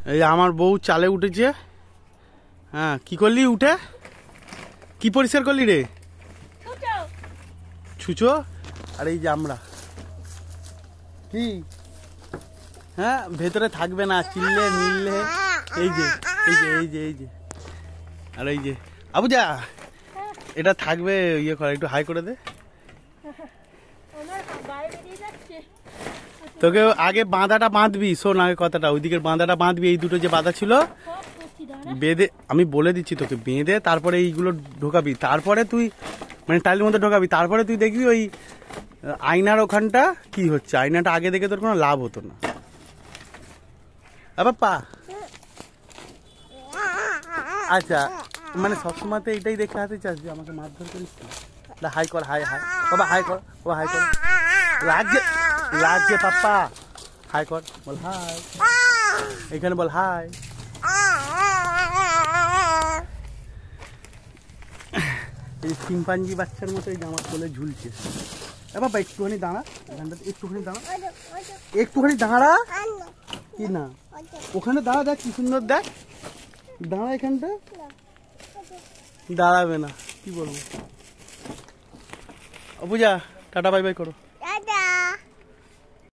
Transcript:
এই আমার বউ চালে উঠেছে। হ্যাঁ, কি করলি উঠে? কি পরিষ্কার করলি রে? ছুঁচো। আর এই যে আমরা কি, হ্যাঁ ভেতরে থাকবে না, চিল্লে মিললে। এই যে এই যে এই যে এই যে আর এই যে আবুজা, এটা থাকবে। ইয়ে করে, একটু হাই করে দে। তোকে আগে বাঁধাটা বাঁধবি, শোন আগে কথাটা। ওইদিকের বাঁধাটা বাঁধবি, এই দুটো যে বাঁধা ছিল বেঁধে, আমি বলে দিচ্ছি তোকে, বেঁধে তারপরে এইগুলো ঢোকাবি। তারপরে তুই মানে টাইলের মধ্যে ঢোকাবি। তারপরে তুই দেখবি ওই আয়নার ওখানটা কি হচ্ছে। আয়নাটা আগে দেখে তোর কোনো লাভ হতো না। আবার পা, আচ্ছা মানে সবসময় তো এইটাই দেখে হাতে চাস যে আমাকে মারধর করিস। হাই কর, হাই হাই বাবা, হাই কর বাবা, হাই কর। লাগছে লাগছে পাপ্পা, হাই কর, বল হাই। এখানে বল হাই। এই শিম্পাঞ্জি বাচ্চার মতো এই জামা কোলে ঝুলছে। বাবা একটুখানি দাঁড়া, এখানটাতে একটুখানি দাঁড়া, একটুখানি দাঁড়া। কি না ওখানে দাঁড়া, দেখ কি সুন্দর, দেখ দাঁড়া এখানটা। দাঁড়াবে না, কি বলবো। বুঝা, টাটা বাই বাই করো।